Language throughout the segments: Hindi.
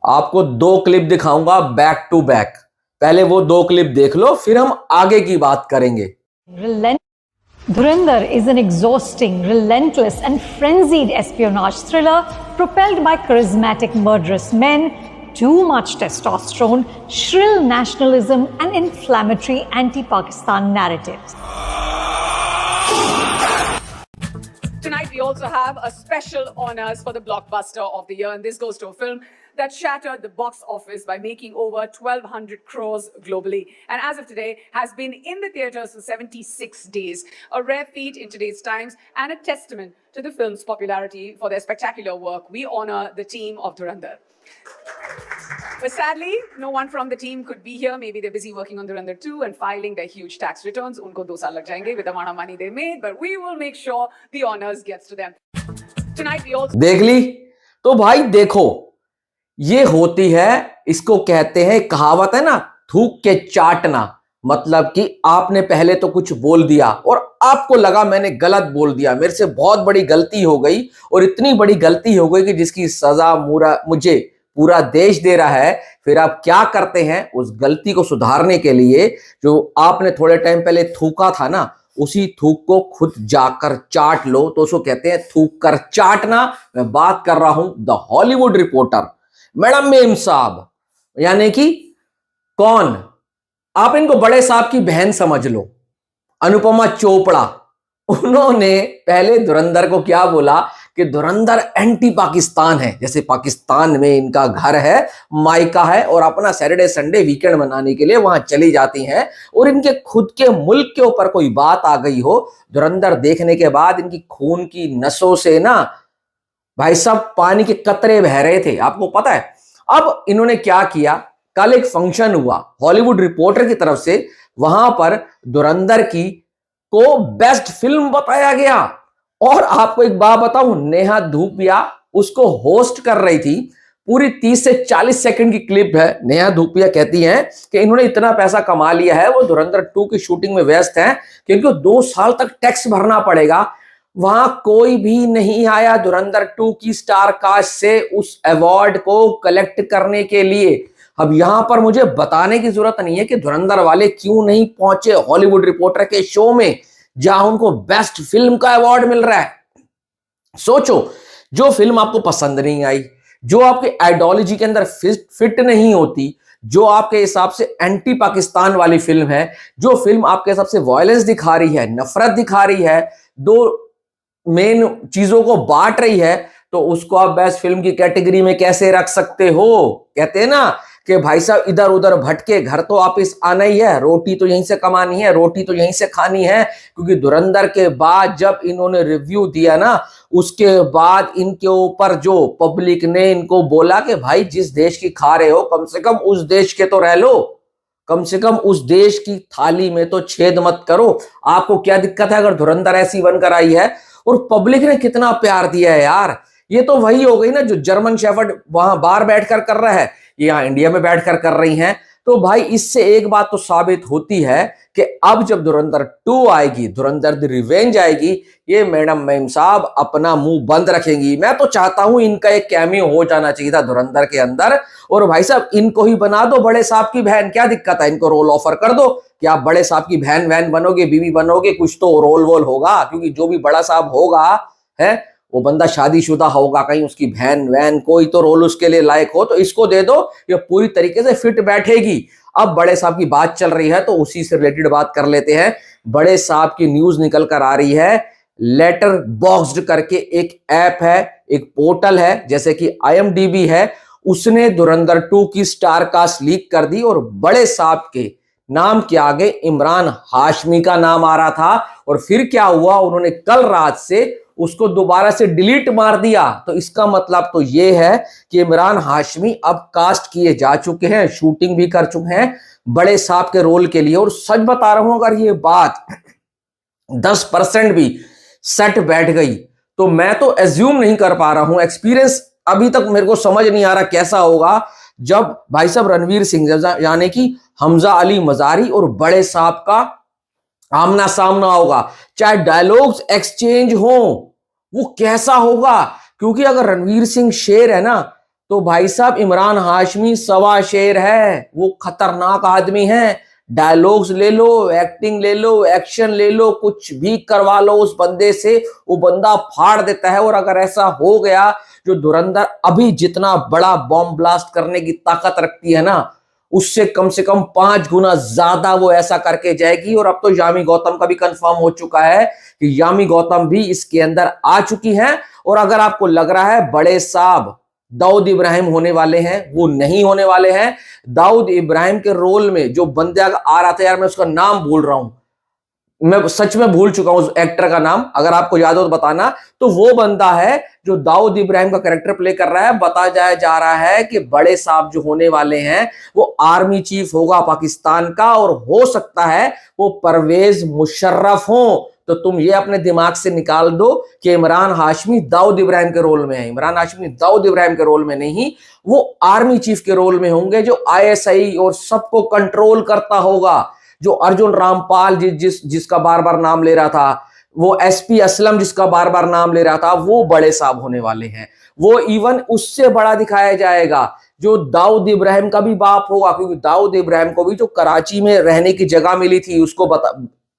आपको दो क्लिप दिखाऊंगा बैक टू बैक। पहले वो दो क्लिप देख लो, फिर हम आगे की बात करेंगे। Dhurandhar is an exhausting, relentless, and frenzied espionage thriller propelled by charismatic murderous men, too much testosterone, shrill nationalism, and inflammatory anti-Pakistan narratives. Tonight we also have a special honors for the blockbuster of the year, and this goes to a film that shattered the box office by making over 1,200 crores globally, and as of today has been in the theaters for 76 days. A rare feat in today's times and a testament to the film's popularity. For their spectacular work, we honor the team of Dhurandhar. But sadly, no one from the team could be here. Maybe they're busy working on Dhurandhar 2 and filing their huge tax returns. Unko 2 saal lag jayenge with the amount of money they made, but we will make sure the honors gets to them. Tonight we also देख ली? तो भाई देखो, ये होती है, इसको कहते हैं, कहावत है ना, थूक के चाटना। मतलब कि आपने पहले तो कुछ बोल दिया और आपको लगा मैंने गलत बोल दिया, मेरे से बहुत बड़ी गलती हो गई और इतनी बड़ी गलती हो गई कि जिसकी सजा मुझे पूरा देश दे रहा है। फिर आप क्या करते हैं, उस गलती को सुधारने के लिए जो आपने थोड़े टाइम पहले थूका था ना, उसी थूक को खुद जाकर चाट लो। तो उसको कहते हैं थूक कर चाटना। मैं बात कर रहा हूं the Hollywood reporter madam ma'am साहब, यानी कि कौन, आप इनको बड़े साहब की बहन समझ लो, अनुपमा चोपड़ा। उन्होंने पहले धुरंधर को क्या बोला कि धुरंधर एंटी पाकिस्तान है। जैसे पाकिस्तान में इनका घर है, मायका है, और अपना सैटरडे संडे वीकेंड मनाने के लिए वहां चली जाती हैं, और इनके खुद के मुल्क के ऊपर कोई बात आ गई हो, धुरंधर देखने के बाद इनकी खून की नसों से ना भाई साहब पानी के कतरे बह रहे थे, आपको पता है। अब इन्होंने क्या किया, कल एक फंक्शन हुआ हॉलीवुड रिपोर्टर की तरफ से, वहां पर धुरंधर को बेस्ट फिल्म बताया गया। और आपको एक बात बताऊं, नेहा धूपिया उसको होस्ट कर रही थी। पूरी 30 से 40 सेकंड की क्लिप है। नेहा धूपिया कहती हैं कि इन्होंने इतना पैसा कमा लिया है, वो धुरंधर 2 की शूटिंग में व्यस्त हैं क्योंकि 2 साल तक टैक्स भरना पड़ेगा। वहां कोई भी नहीं आया धुरंधर 2 की स्टार कास्ट से उस अवार्ड को कलेक्ट करने के लिए। अब यहां पर मुझे बताने की जरूरत नहीं है कि धुरंधर वाले क्यों नहीं पहुंचे हॉलीवुड रिपोर्टर के शो में, जहां उनको बेस्ट फिल्म का अवार्ड मिल रहा है। सोचो, जो फिल्म आपको पसंद नहीं आई, जो आपके आइडियोलॉजी के अंदर फिट नहीं होती, जो आपके हिसाब से एंटी पाकिस्तान वाली फिल्म है, जो फिल्म आपके हिसाब से वायलेंस दिखा रही है, नफरत दिखा रही है, दो मेन चीजों को बांट रही है, तो उसको आप बेस्ट फिल्म की कैटेगरी में कैसे रख सकते हो। कहते हैं ना कि भाई साहब इधर उधर भटके, घर तो वापिस आना ही है, रोटी तो यहीं से कमानी है, रोटी तो यहीं से खानी है। क्योंकि धुरंधर के बाद जब इन्होंने रिव्यू दिया ना, उसके बाद इनके ऊपर जो पब्लिक ने इनको बोला कि भाई जिस देश की खा रहे हो कम से कम उस देश के तो रह लो, कम से कम उस देश की थाली में तो छेद मत करो। आपको क्या दिक्कत है अगर धुरंधर ऐसी बनकर आई है। और पब्लिक ने कितना प्यार दिया है यार। ये तो वही हो गई ना जो जर्मन शेफर्ड वहां बाहर बैठकर कर रहा है, ये यहाँ इंडिया में बैठकर कर रही हैं। तो भाई इससे एक बात तो साबित होती है कि अब जब धुरंधर 2 आएगी, धुरंधर द रिवेंज आएगी, ये मैडम मेम साहब अपना मुंह बंद रखेंगी। मैं तो चाहता हूं इनका एक कैमियो हो जाना चाहिए था धुरंधर के अंदर, और भाई साहब इनको ही बना दो बड़े साहब की बहन। क्या दिक्कत है, इनको रोल ऑफर कर दो कि आप बड़े साहब की बहन वहन बनोगे, बीवी बनोगे, कुछ तो रोल वोल होगा। क्योंकि जो भी बड़ा साहब होगा है वो बंदा शादीशुदा होगा, कहीं उसकी बहन वहन कोई तो रोल उसके लिए लायक हो, तो इसको दे दो, ये पूरी तरीके से फिट बैठेगी। अब बड़े साहब की बात चल रही है तो उसी से रिलेटेड बात कर लेते हैं। बड़े साहब की न्यूज निकल कर आ रही है, लेटर बॉक्स्ड करके एक ऐप है, एक पोर्टल है, जैसे कि IMDb है, उसने धुरंधर 2 की स्टार कास्ट लीक कर दी और बड़े साहब के नाम के आगे इमरान हाशमी का नाम आ रहा था। और फिर क्या हुआ, उन्होंने कल रात से उसको दोबारा से डिलीट मार दिया। तो इसका मतलब तो ये है कि इमरान हाशमी अब कास्ट किए जा चुके हैं, शूटिंग भी कर चुके हैं बड़े साहब के रोल के लिए। और सच बता रहा हूं, अगर ये बात 10% भी सेट बैठ गई तो मैं तो एज्यूम नहीं कर पा रहा हूं, एक्सपीरियंस अभी तक मेरे को समझ नहीं आ रहा कैसा होगा जब भाई साहब रणवीर सिंह यानी कि हमजा अली मजारी और बड़े साहब का आमना सामना होगा, चाहे डायलॉग्स एक्सचेंज हो, वो कैसा होगा। क्योंकि अगर रणवीर सिंह शेर है ना, तो भाई साहब इमरान हाशमी सवा शेर है, वो खतरनाक आदमी है। डायलॉग्स ले लो, एक्टिंग ले लो, एक्शन ले लो, कुछ भी करवा लो उस बंदे से, वो बंदा फाड़ देता है। और अगर ऐसा हो गया, जो धुरंधर अभी जितना बड़ा बॉम्ब ब्लास्ट करने की ताकत रखती है ना, उससे कम से कम 5 गुना ज्यादा वो ऐसा करके जाएगी। और अब तो यामी गौतम का भी कंफर्म हो चुका है कि यामी गौतम भी इसके अंदर आ चुकी हैं। और अगर आपको लग रहा है बड़े साहब दाऊद इब्राहिम होने वाले हैं, वो नहीं होने वाले हैं। दाऊद इब्राहिम के रोल में जो बंदे आ रहा था, यार मैं उसका नाम भूल रहा हूं, मैं सच में भूल चुका हूं उस एक्टर का नाम, अगर आपको याद हो तो बताना। तो वो बंदा है जो दाऊद इब्राहिम का कैरेक्टर प्ले कर रहा है। बताया जा रहा है कि बड़े साहब जो होने वाले हैं वो आर्मी चीफ होगा पाकिस्तान का, और हो सकता है वो परवेज मुशर्रफ हो। तो तुम ये अपने दिमाग से निकाल दो कि इमरान हाशमी दाऊद इब्राहिम के रोल में है। इमरान हाशमी दाऊद इब्राहिम के रोल में नहीं, वो आर्मी चीफ के रोल में होंगे, जो ISI और सबको कंट्रोल करता होगा। जो अर्जुन रामपाल जिसका बार बार नाम ले रहा था, वो SP असलम जिसका बार बार नाम ले रहा था, वो बड़े साहब होने वाले हैं। वो इवन उससे बड़ा दिखाया जाएगा, जो दाऊद इब्राहिम का भी बाप होगा, क्योंकि दाऊद इब्राहिम को भी जो कराची में रहने की जगह मिली थी, उसको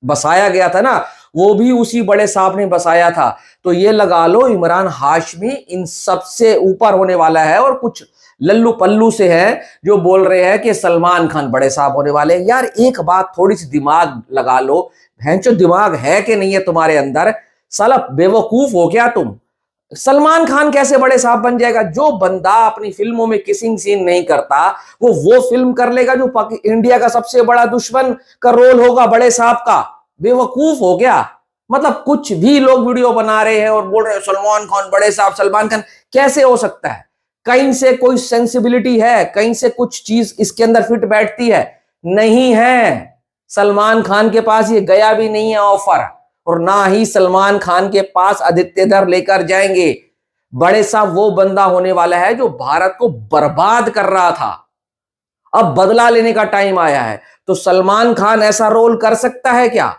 बसाया गया था ना, वो भी उसी बड़े साहब ने बसाया था। तो ये लगा लो इमरान हाशमी इन सबसे ऊपर होने वाला है। और कुछ लल्लू पल्लू से हैं जो बोल रहे हैं कि सलमान खान बड़े साहब होने वाले हैं। यार एक बात, थोड़ी सी दिमाग लगा लो, भैंचो दिमाग है कि नहीं है तुम्हारे अंदर? साला बेवकूफ हो क्या तुम? सलमान खान कैसे बड़े साहब बन जाएगा? जो बंदा अपनी फिल्मों में किसिंग सीन नहीं करता, वो फिल्म कर लेगा जो इंडिया का सबसे बड़ा दुश्मन का रोल होगा बड़े साहब का। बेवकूफ हो गया? मतलब कुछ भी लोग वीडियो बना रहे हैं और बोल रहे हैं सलमान खान बड़े साहब, सलमान खान। कैसे हो सकता है? कहीं से कोई सेंसिबिलिटी है? कहीं से कुछ चीज इसके अंदर फिट बैठती है? नहीं है। सलमान खान के पास ये गया भी नहीं है ऑफर, और ना ही सलमान खान के पास आदित्य धर लेकर जाएंगे। बड़े साहब वो बंदा होने वाला है जो भारत को बर्बाद कर रहा था। अब बदला लेने का टाइम आया है। तो सलमान खान ऐसा रोल कर सकता है क्या?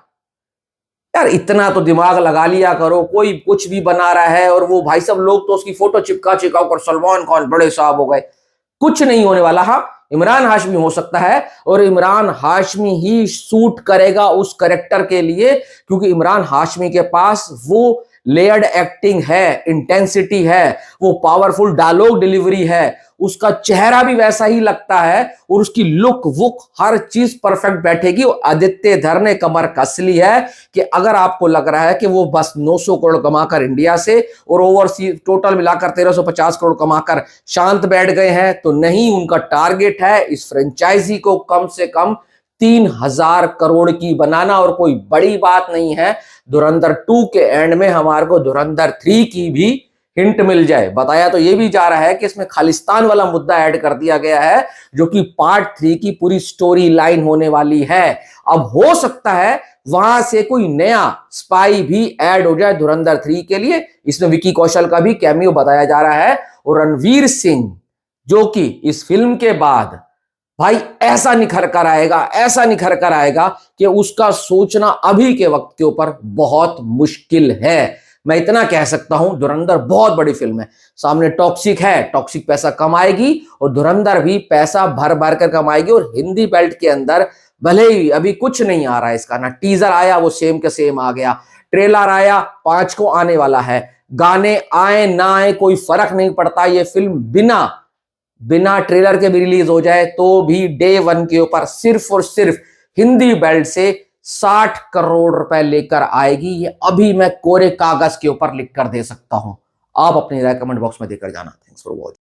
यार इतना तो दिमाग लगा लिया करो। कोई कुछ भी बना रहा है, और वो भाई सब लोग तो उसकी फोटो चिपका कर सलमान खान बड़े साहब हो गए। कुछ नहीं होने वाला। हाँ, इमरान हाशमी हो सकता है, और इमरान हाशमी ही सूट करेगा उस करेक्टर के लिए, क्योंकि इमरान हाशमी के पास वो लेयर्ड एक्टिंग है, इंटेंसिटी है, वो पावरफुल डायलॉग डिलीवरी है, उसका चेहरा भी वैसा ही लगता है, और उसकी लुक वुक हर चीज परफेक्ट बैठेगी। आदित्य धर ने कमर कस ली है कि अगर आपको लग रहा है कि वो बस 900 करोड़ कमाकर इंडिया से और ओवरसीज टोटल मिलाकर 1350 करोड़ कमाकर शांत बैठ गए हैं, तो नहीं। उनका टारगेट है इस फ्रेंचाइजी को कम से कम 3000 करोड़ की बनाना। और कोई बड़ी बात नहीं है, धुरंधर 2 के एंड में हमारे को धुरंधर 3 की भी हिंट मिल जाए। बताया तो ये भी जा रहा है कि इसमें खालिस्तान वाला मुद्दा ऐड कर दिया गया है, जो कि पार्ट 3 की पूरी स्टोरी लाइन होने वाली है। अब हो सकता है वहां से कोई नया स्पाई भी ऐड हो जाए धुरंधर 3 के लिए। इसमें विकी कौशल का भी कैमियो बताया जा रहा है, और रणवीर सिंह जो कि इस फिल्म के बाद भाई ऐसा निखर कर आएगा, ऐसा निखर कर आएगा कि उसका सोचना अभी के वक्त के ऊपर बहुत मुश्किल है। मैं इतना कह सकता हूं, धुरंधर बहुत बड़ी फिल्म है। सामने टॉक्सिक है, टॉक्सिक पैसा कमाएगी, और धुरंधर भी पैसा भर भर कर कमाएगी। और हिंदी बेल्ट के अंदर भले ही अभी कुछ नहीं आ रहा है इसका, ना टीजर आया वो सेम के सेम आ गया, ट्रेलर आया 5 को आने वाला है, गाने आए ना आए कोई फर्क नहीं पड़ता। ये फिल्म बिना ट्रेलर के भी रिलीज हो जाए तो भी डे 1 के ऊपर सिर्फ और सिर्फ हिंदी बेल्ट से 60 करोड़ रुपए लेकर आएगी। ये अभी मैं कोरे कागज के ऊपर लिख कर दे सकता हूं। आप अपनी राय कमेंट बॉक्स में देकर जाना। Thanks for watching.